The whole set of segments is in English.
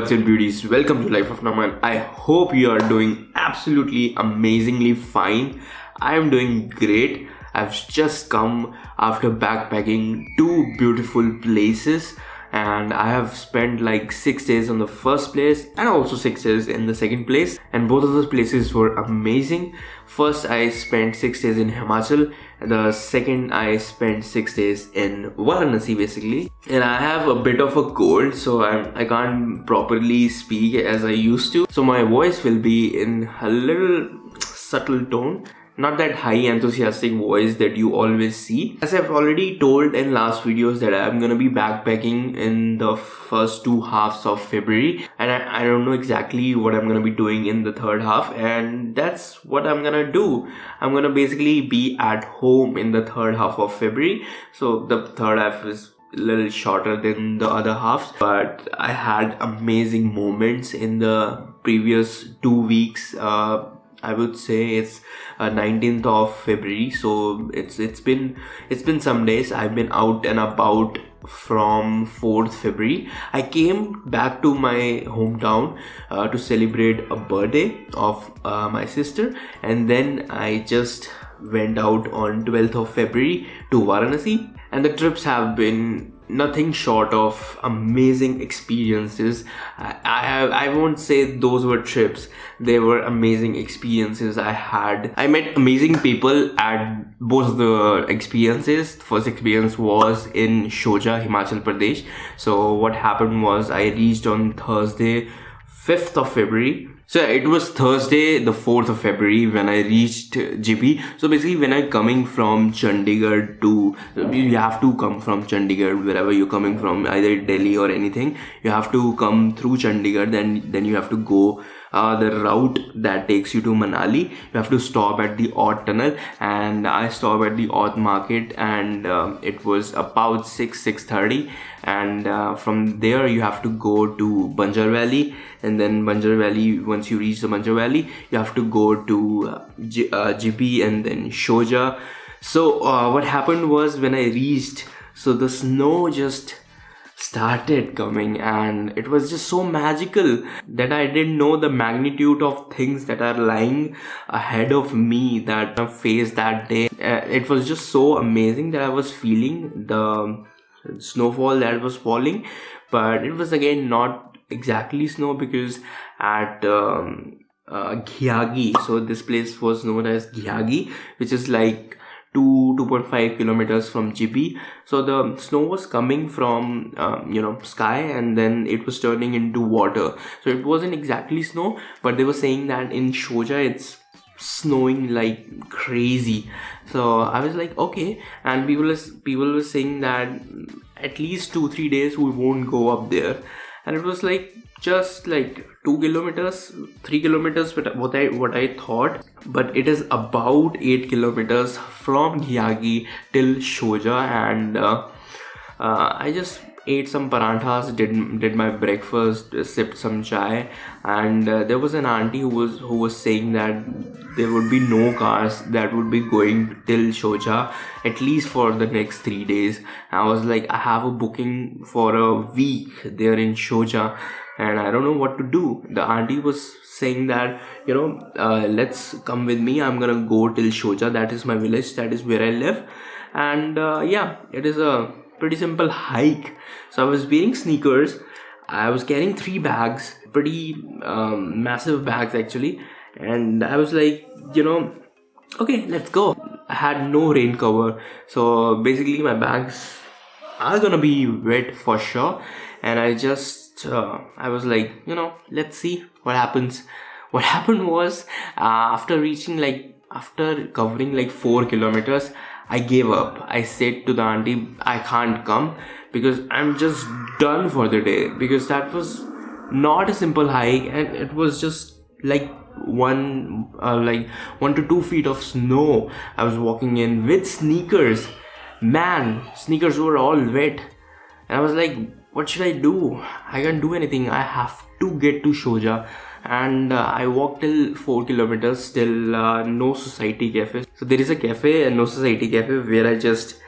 buds and beauties, welcome to Life of Naman. I hope you are doing absolutely amazingly fine. I am doing great. I've just come after backpacking two beautiful places, and I have spent like 6 days on the first place and also 6 days in the second place, and both of those places were amazing. First I spent 6 days in Himachal, and the second I spent 6 days in Varanasi basically. And I have a bit of a cold, so I can't properly speak as I used to, so my voice will be in a little subtle tone, not that high enthusiastic voice that you always see. As I've already told in last videos that I'm gonna be backpacking in the first two halves of February, and I don't know exactly what I'm gonna be doing in the third half, and that's what I'm gonna do. I'm gonna basically be at home in the third half of February. So the third half is a little shorter than the other halves, but I had amazing moments in the previous 2 weeks. I would say it's 19th of February, so it's been some days. I've been out and about from 4th February. I came back to my hometown to celebrate a birthday of my sister, and then I just went out on 12th of February to Varanasi, and the trips have been nothing short of amazing experiences. I won't say those were trips, they were amazing experiences I had. I met amazing people at both the experiences. The first experience was in Shoja, Himachal Pradesh. So what happened was I reached on Thursday 5th of February. So it was Thursday the 4th of February when I reached GB. So basically when I'm coming from Chandigarh to, you have to come from Chandigarh, wherever you're coming from, either Delhi or anything, you have to come through Chandigarh, then you have to go the route that takes you to Manali. You have to stop at the Odd Tunnel, and I stopped at the Odd Market, and it was about 6:30, and from there you have to go to Banjar Valley, and then Banjar Valley, once you reach the Banjar Valley, you have to go to GP and then Shoja. So what happened was when I reached, so the snow just started coming, and it was just so magical that I didn't know the magnitude of things that are lying ahead of me that I faced that day. It was just so amazing that I was feeling the snowfall that was falling, but it was again not exactly snow, because at Ghiagi, so this place was known as Ghiagi, which is like 2.5 kilometers from GP. So the snow was coming from sky, and then it was turning into water. So it wasn't exactly snow, but they were saying that in Shoja it's snowing like crazy. So I was like, okay. And people were saying that at least 2-3 days we won't go up there, and it was like just like 2 kilometers, 3 kilometers, but what I thought, but it is about 8 kilometers from Ghiagi till Shoja. And I just ate some paranthas, did my breakfast, sipped some chai, and there was an auntie who was saying that there would be no cars that would be going till Shoja at least for the next 3 days. I was like, I have a booking for a week there in Shoja, and I don't know what to do. The auntie was saying that, let's come with me, I'm gonna go till Shoja, that is my village, that is where I live. And yeah, it is a pretty simple hike. So I was wearing sneakers, I was carrying 3 bags, pretty massive bags actually, and I was like, okay, let's go. I had no rain cover, so basically my bags are gonna be wet for sure. And I was like, let's see what happens. What happened was, after covering like 4 kilometers, I gave up. I said to the auntie, I can't come because I'm just done for the day, because that was not a simple hike, and it was just like 1 to 2 feet of snow I was walking in with sneakers. Man, sneakers were all wet, and I was like, what should I do? I can't do anything. I have to get to Shoja. And I walked till 4 kilometers till No Society Cafe. So there is a cafe, a No Society Cafe, where I just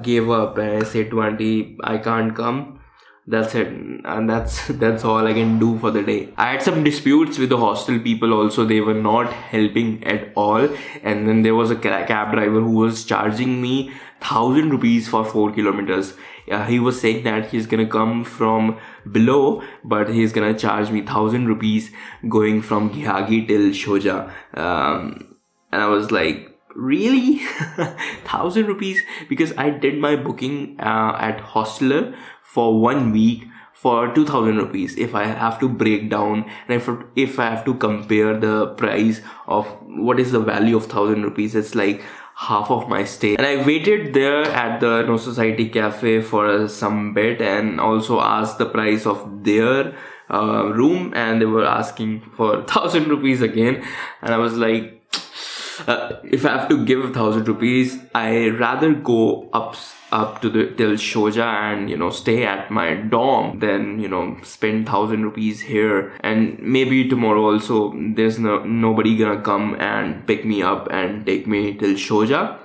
gave up, and I said to auntie, I can't come. That's it, and that's all I can do for the day. I had some disputes with the hostel people also. They were not helping at all. And then there was a cab driver who was charging me 1,000 rupees for 4 kilometers. He was saying that he's gonna come from below, but he's gonna charge me 1,000 rupees going from Gihagi till Shoja. And I was like, really? 1,000 rupees? Because I did my booking at Hostler for 1 week for 2,000 rupees. If I have to break down, and if I have to compare the price of what is the value of 1,000 rupees, it's like half of my stay. And I waited there at the No Society Cafe for some bit, and also asked the price of their room, and they were asking for 1,000 rupees again. And I was like, if I have to give 1,000 rupees, I rather go up to the till Shoja and stay at my dorm than spend 1,000 rupees here. And maybe tomorrow also there's nobody gonna come and pick me up and take me till Shoja.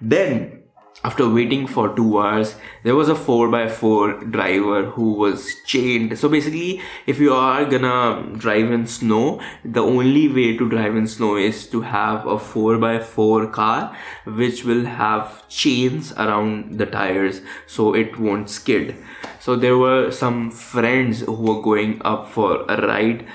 Then after waiting for 2 hours, there was a 4x4 driver who was chained. So basically, if you are gonna drive in snow, the only way to drive in snow is to have a 4x4 car which will have chains around the tires so it won't skid. So there were some friends who were going up for a ride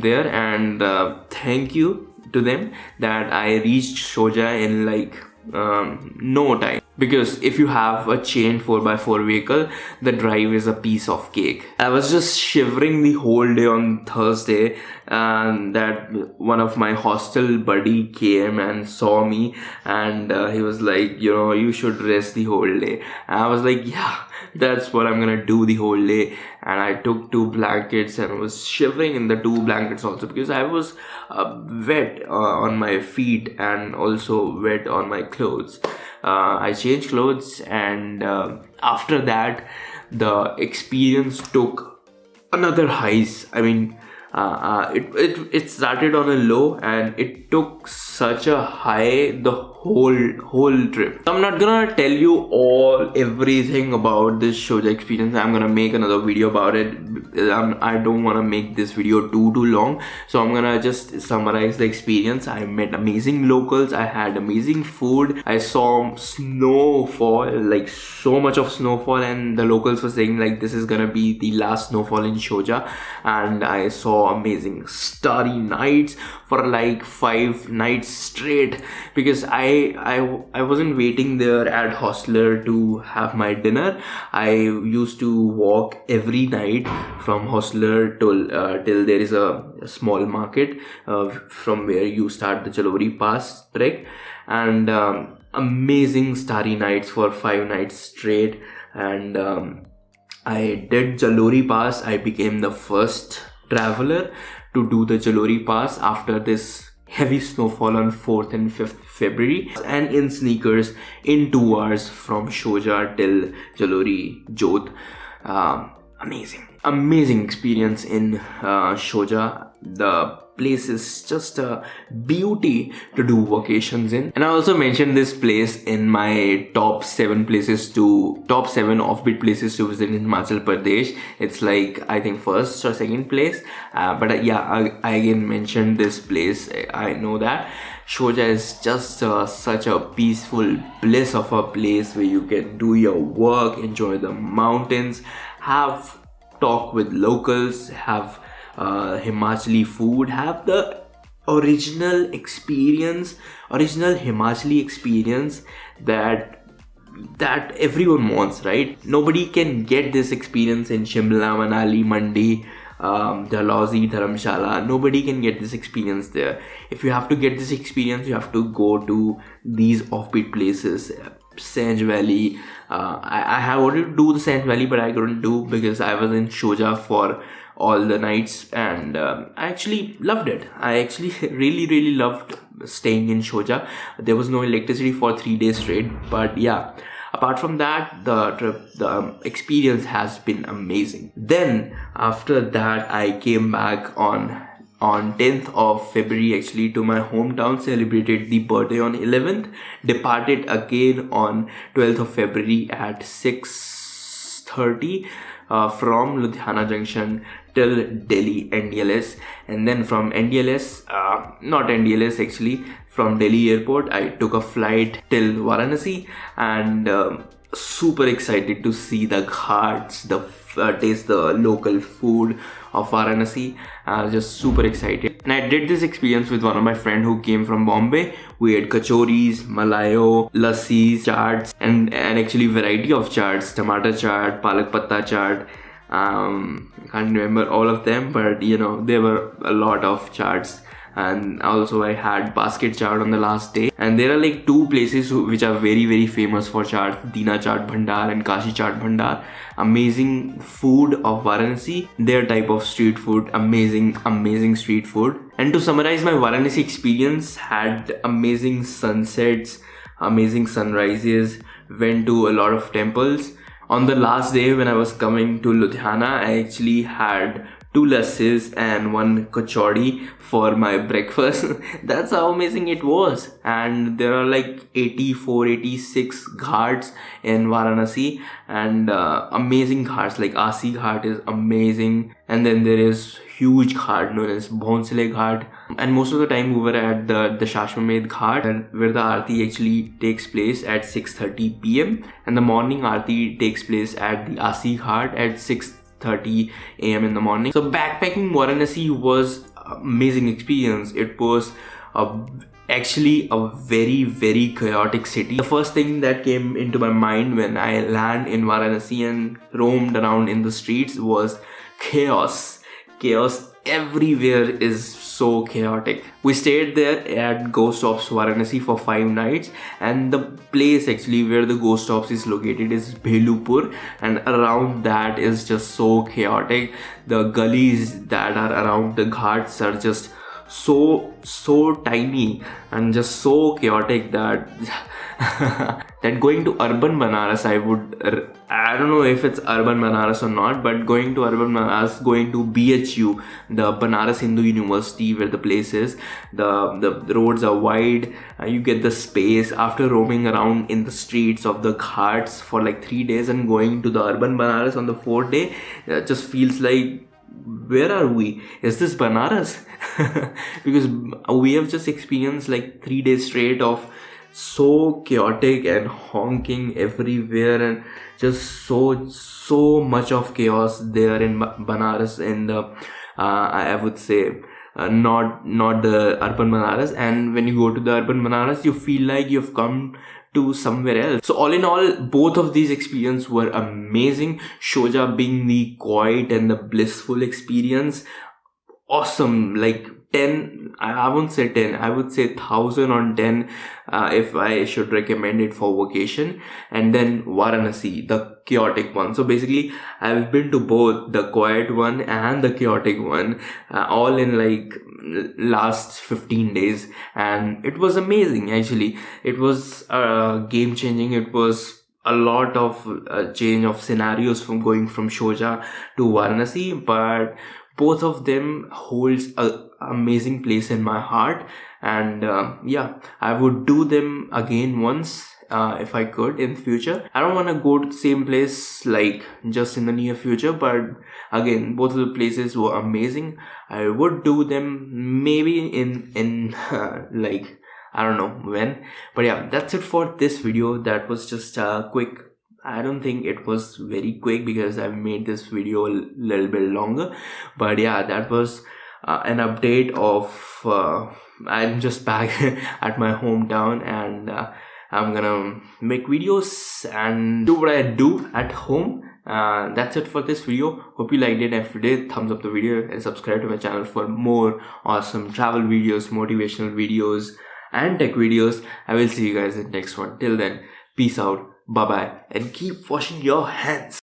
there, and thank you to them that I reached Shoja in like no time, because if you have a chain 4x4 vehicle, the drive is a piece of cake. I was just shivering the whole day on Thursday, and that one of my hostel buddy came and saw me, and he was like, you should rest the whole day. And I was like, yeah, that's what I'm gonna do the whole day. And I took 2 blankets and was shivering in the 2 blankets also, because I was wet on my feet and also wet on my clothes. I changed clothes, and after that the experience took another highs. I mean, it started on a low and it took such a high the whole trip. I'm not gonna tell you everything about this Shoja experience. I'm gonna make another video about it. I don't want to make this video too long, so I'm gonna just summarize the experience. I met amazing locals, I had amazing food, I saw snowfall, like so much of snowfall, and the locals were saying like this is gonna be the last snowfall in Shoja. And I saw amazing starry nights for like 5 nights straight, because I wasn't waiting there at Hostler to have my dinner. I used to walk every night from Hostler till there is a small market from where you start the Jalori Pass trek. And amazing starry nights for 5 nights straight. And I did Jalori Pass. I became the first traveler to do the Jalori Pass after this heavy snowfall on 4th and 5th February, and in sneakers in 2 hours from Shoja till Jalori Jodh. Amazing experience in Shoja. The place is just a beauty to do vacations in. And I also mentioned this place in my top 7 offbeat places to visit in Himachal Pradesh. It's like, I think, first or second place, but I again mentioned this place. I know that Shoja is just such a peaceful bliss of a place where you can do your work, enjoy the mountains, have talk with locals, have Himachali food, have the original Himachali experience that everyone wants, right? Nobody can get this experience in Shimla, Manali, Mandi, Dalhousie, Dharamshala. Nobody can get this experience there. If you have to get this experience, you have to go to these offbeat places. Sanj Valley. I have wanted to do the Sanj Valley, but I couldn't do because I was in Shoja for all the nights, and I actually loved it. I actually really loved staying in Shoja. There was no electricity for 3 days straight, but yeah, apart from that, the experience has been amazing. Then after that, I came back on 10th of February actually to my hometown, celebrated the birthday on 11th, departed again on 12th of February at 6:30 from Ludhiana Junction till Delhi NDLS, and then from NDLS, not NDLS actually, from Delhi airport I took a flight till Varanasi, and super excited to see the ghats, taste the local food of Varanasi. Just super excited. And I did this experience with one of my friend who came from Bombay. We had kachoris, malayo, lassis, chaats, and actually variety of chaats, tomato chaat, palak patta chaat. I can't remember all of them, but you know, there were a lot of charts. And also I had basket chaat on the last day. And there are like two places which are very famous for chaat: Dina Chaat Bhandar and Kashi Chaat Bhandar. Amazing food of Varanasi, their type of street food, amazing street food. And to summarize my Varanasi experience, had amazing sunsets, amazing sunrises, went to a lot of temples. On the last day when I was coming to Ludhiana, I actually had 2 lassis and 1 kachori for my breakfast. That's how amazing it was. And there are like 84, 86 ghats in Varanasi, and amazing ghats like Asi Ghat is amazing, and then there is huge ghat known as Bhonsle Ghat. And most of the time we were at the Shashmamed Ghat, where the Aarti actually takes place at 6:30 p.m. and the morning Aarti takes place at the Asi Ghat at 6:30 a.m. in the morning. So backpacking Varanasi was amazing experience. It was actually a very chaotic city. The first thing that came into my mind when I landed in Varanasi and roamed around in the streets was chaos. Chaos everywhere is so chaotic. We stayed there at Ghost Stops Varanasi for 5 nights, and the place actually where the Ghost Stops is located is Bhelupur, and around that is just so chaotic. The gullies that are around the ghats are just so tiny and just so chaotic that that going to urban Banaras, I don't know if it's urban Banaras or not, but going to urban Banaras, going to BHU, the Banaras Hindu University where the place is, the roads are wide, you get the space. After roaming around in the streets of the ghats for like 3 days and going to the urban Banaras on the 4th day, it just feels like, where are we? Is this Banaras? Because we have just experienced like 3 days straight of so chaotic and honking everywhere, and just so much of chaos there in Banaras, and I would say not the urban Banaras. And when you go to the urban Banaras, you feel like you've come to somewhere else. So all in all, both of these experiences were amazing. Shoja being the quiet and the blissful experience, awesome. Like 10, I won't say 10, I would say 1000 on 10 if I should recommend it for vacation. And then Varanasi, the chaotic one. So basically I've been to both the quiet one and the chaotic one, all in like last 15 days, and it was amazing. Actually, it was game changing. It was a lot of change of scenarios from going from Shoja to Varanasi, but both of them holds a amazing place in my heart. And yeah, I would do them again once if I could in future. I don't want to go to the same place like just in the near future, but again, both of the places were amazing. I would do them maybe in like, I don't know when. But yeah, that's it for this video. That was just a quick, I don't think it was very quick because I've made this video a little bit longer. But yeah, that was an update of I'm just back at my hometown, and I'm gonna make videos and do what I do at home. That's it for this video. Hope you liked it. If you did, thumbs up the video and subscribe to my channel for more awesome travel videos, motivational videos, and tech videos. I will see you guys in the next one. Till then, peace out, bye bye, and keep washing your hands.